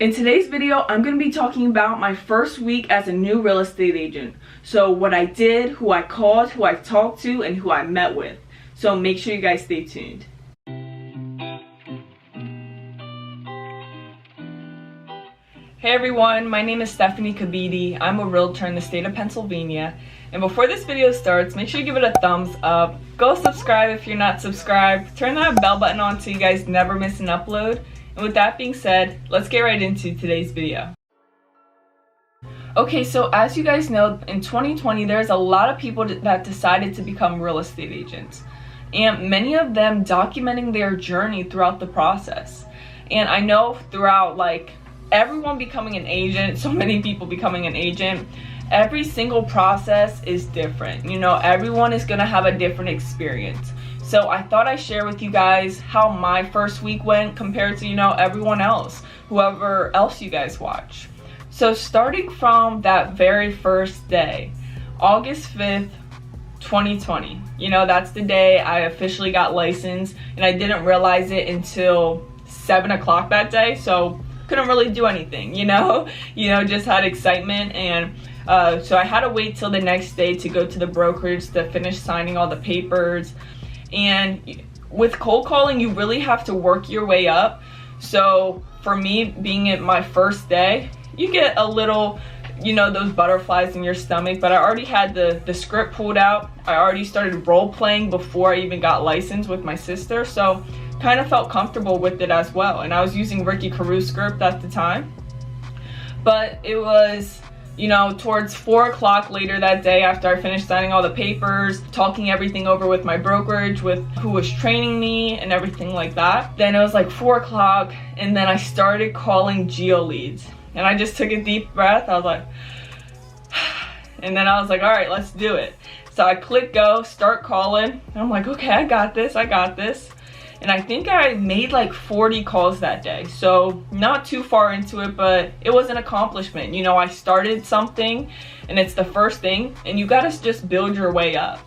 In today's video, I'm going to be talking about my first week as a new real estate agent. So what I did, who I called, who I talked to, and who I met with. So make sure you guys stay tuned. Hey everyone, my name is Stephanie Kabidi. I'm a realtor in the state of Pennsylvania. And before this video starts, make sure you give it a thumbs up. Go subscribe if you're not subscribed. Turn that bell button on so you guys never miss an upload. And with that being said, let's get right into today's video. Okay, so as you guys know, in 2020, there's a lot of people that decided to become real estate agents. And many of them documenting their journey throughout the process. And I know throughout everyone becoming an agent, so many people becoming an agent, every single process is different. You know, everyone is gonna have a different experience. So I thought I'd share with you guys how my first week went compared to, everyone else, whoever else you guys watch. So starting from that very first day, August 5th, 2020, that's the day I officially got licensed, and I didn't realize it until 7 o'clock that day, so couldn't really do anything, just had excitement. And so I had to wait till the next day to go to the brokerage to finish signing all the papers. And with cold calling, you really have to work your way up. So for me, being at my first day, you get a little, those butterflies in your stomach, but I already had the script pulled out. I already started role playing before I even got licensed with my sister, so kind of felt comfortable with it as well. And I was using Ricky Caruso's script at the time. But it was, towards 4 o'clock later that day, after I finished signing all the papers, talking everything over with my brokerage, with who was training me and everything like that. Then it was 4 o'clock, and then I started calling geo leads. And I just took a deep breath. I was like, and then I was like, all right, let's do it. So I click go, start calling. And I'm like, okay, I got this. And I think I made 40 calls that day. So not too far into it, but it was an accomplishment. I started something, and it's the first thing, and you gotta just build your way up.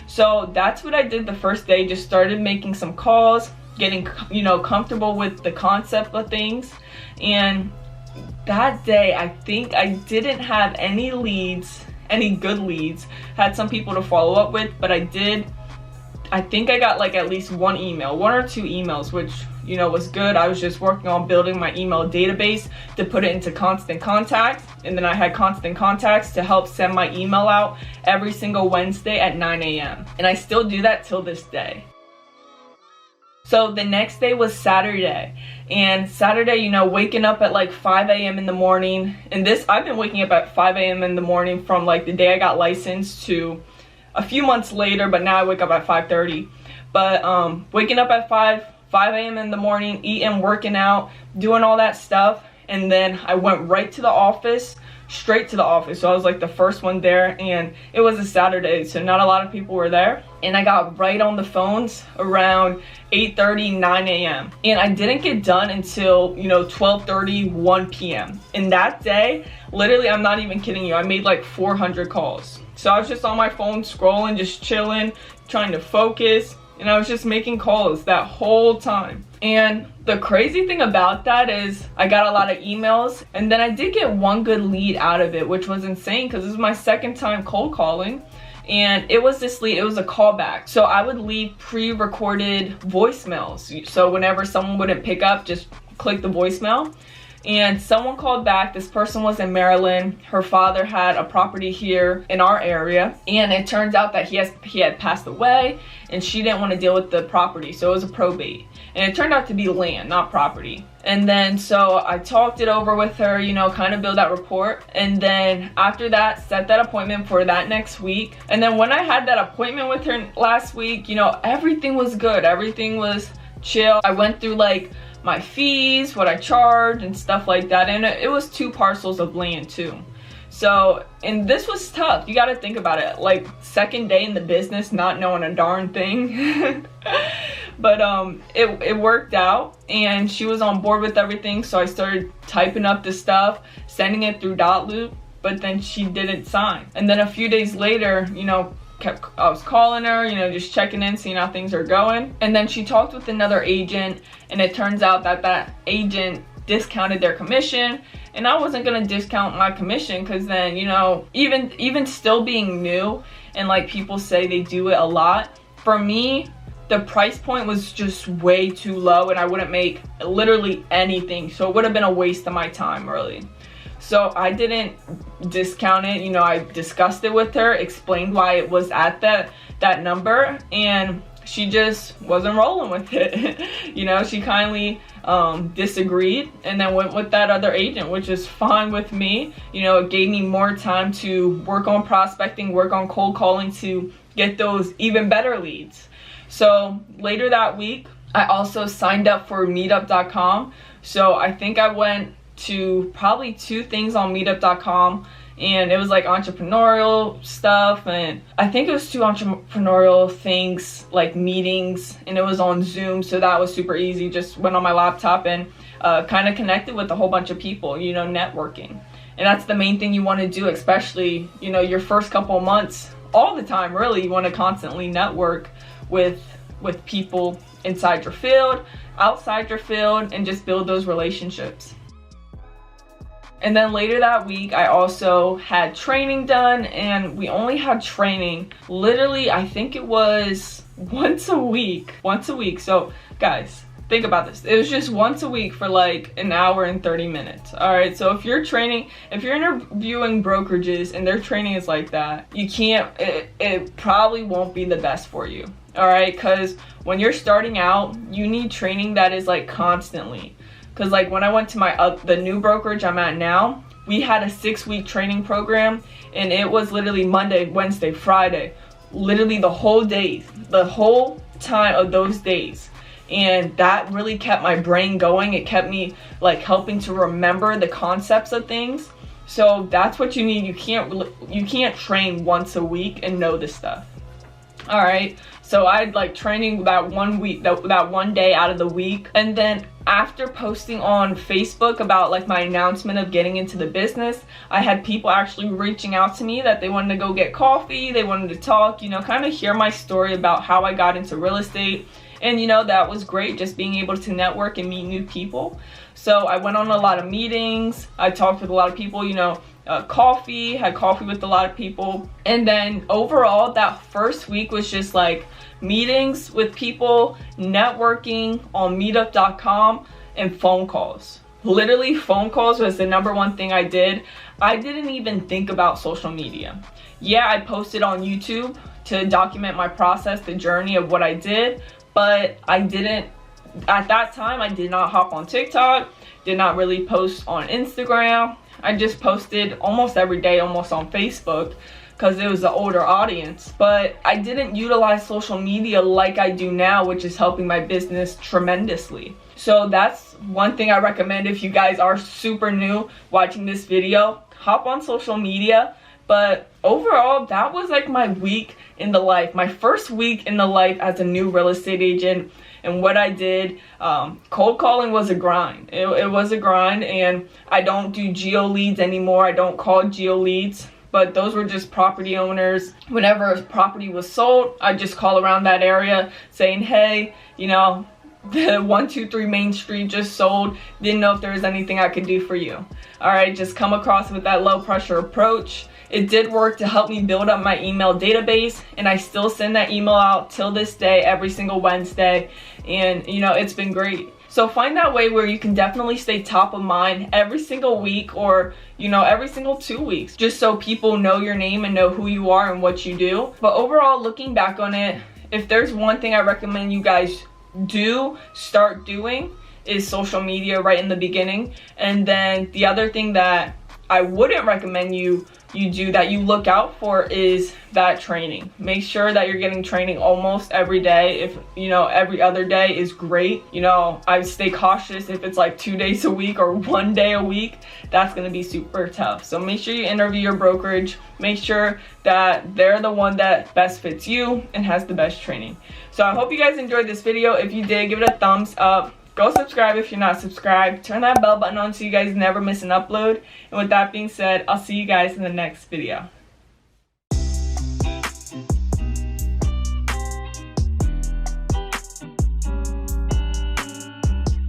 So that's what I did the first day. Just started making some calls, getting, comfortable with the concept of things. And that day, I think I didn't have any leads, any good leads. Had some people to follow up with, but I think I got at least one or two emails, which, was good. I was just working on building my email database to put it into constant contacts. And then I had constant contacts to help send my email out every single Wednesday at 9 a.m. And I still do that till this day. So the next day was Saturday. And Saturday, waking up at 5 a.m. in the morning. And I've been waking up at 5 a.m. in the morning from the day I got licensed to a few months later, but now I wake up at 5:30. But waking up at 5 a.m. in the morning, eating, working out, doing all that stuff, and then I went right to the office, straight to the office. So I was the first one there, and it was a Saturday, so not a lot of people were there. And I got right on the phones around 8:30, 9 a.m. And I didn't get done until 12:30, 1 p.m. And that day, literally, I'm not even kidding you, I made 400 calls. So I was just on my phone scrolling, just chilling, trying to focus, and I was just making calls that whole time. And the crazy thing about that is I got a lot of emails, and then I did get one good lead out of it, which was insane because this is my second time cold calling. And it was this lead, it was a callback. So I would leave pre-recorded voicemails. So whenever someone wouldn't pick up, just click the voicemail. And someone called back. This person was in Maryland. Her father had a property here in our area, and it turns out that he had passed away, and she didn't want to deal with the property, so it was a probate. And it turned out to be land, not property. And then so I talked it over with her, kind of build that rapport. And then after that, set that appointment for that next week. And then when I had that appointment with her last week, everything was good. Everything was chill. I went through my fees, what I charge, and stuff like that. And it was 2 parcels of land too. So, and this was tough. You got to think about it. Second day in the business, not knowing a darn thing. But it worked out, and she was on board with everything. So I started typing up the stuff, sending it through Dotloop, but then she didn't sign. And then a few days later, I was calling her, just checking in, seeing how things are going. And then she talked with another agent, and it turns out that that agent discounted their commission, and I wasn't gonna discount my commission, because then, you know, even still being new and like people say they do it a lot, for me the price point was just way too low and I wouldn't make literally anything, so it would have been a waste of my time really. So I didn't discount it. You know, I discussed it with her, explained why it was at that number, and she just wasn't rolling with it. You know, she kindly disagreed and then went with that other agent, which is fine with me. You know, it gave me more time to work on prospecting, work on cold calling to get those even better leads. So later that week, I also signed up for meetup.com. So I think I went to probably 2 things on meetup.com, and it was like entrepreneurial stuff, and I think it was 2 entrepreneurial things, like meetings, and it was on Zoom, so that was super easy. Just went on my laptop and kind of connected with a whole bunch of people, you know, networking. And that's the main thing you want to do, especially, you know, your first couple of months, all the time really. You want to constantly network with people inside your field, outside your field, and just build those relationships. And then later that week, I also had training done, and we only had training literally, I think it was once a week. So guys, think about this. It was just once a week for like an hour and 30 minutes. All right, so if you're interviewing brokerages and their training is like that, you can't, it probably won't be the best for you. All right, because when you're starting out, you need training that is like constantly. Because like when I went to the new brokerage I'm at now, we had a 6-week training program, and it was literally Monday, Wednesday, Friday, literally the whole time of those days. And that really kept my brain going. It kept me like helping to remember the concepts of things. So that's what you need. You can't train once a week and know this stuff. All right, so I'd like training that 1 week, that 1 day out of the week. And then after posting on Facebook about like my announcement of getting into the business, I had people actually reaching out to me that they wanted to go get coffee, they wanted to talk, you know, kind of hear my story about how I got into real estate. And you know, that was great, just being able to network and meet new people. So I went on a lot of meetings, I talked with a lot of people, you know, had coffee with a lot of people. And then overall, that first week was just like meetings with people, networking on meetup.com, and phone calls. Literally, phone calls was the #1 thing I did. I didn't even think about social media. Yeah, I posted on YouTube to document my process, the journey of what I did, but I didn't, at that time, I did not hop on TikTok, did not really post on Instagram. I just posted almost every day, almost on Facebook, because it was the older audience. But I didn't utilize social media like I do now, which is helping my business tremendously. So that's one thing I recommend if you guys are super new watching this video. Hop on social media. But overall, that was like my week in the life, my first week in the life as a new real estate agent. And what I did, cold calling was a grind. It was a grind, and I don't do geo leads anymore. I don't call geo leads, but those were just property owners. Whenever a property was sold, I just call around that area saying, hey, you know, the 123 Main Street just sold. Didn't know if there was anything I could do for you. All right, just come across with that low pressure approach. It did work to help me build up my email database, and I still send that email out till this day, every single Wednesday, and you know, it's been great. So find that way where you can definitely stay top of mind every single week, or you know, every single 2 weeks, just so people know your name and know who you are and what you do. But overall, looking back on it, if there's one thing I recommend you guys start doing, is social media right in the beginning. And then the other thing that I wouldn't recommend you do, that you look out for, is that training. Make sure that you're getting training almost every day. If you know, every other day is great. You know, I would stay cautious if it's like 2 days a week or 1 day a week. That's going to be super tough. So make sure you interview your brokerage. Make sure that they're the one that best fits you and has the best training. So I hope you guys enjoyed this video. If you did, give it a thumbs up. Go subscribe if you're not subscribed. Turn that bell button on so you guys never miss an upload. And with that being said, I'll see you guys in the next video.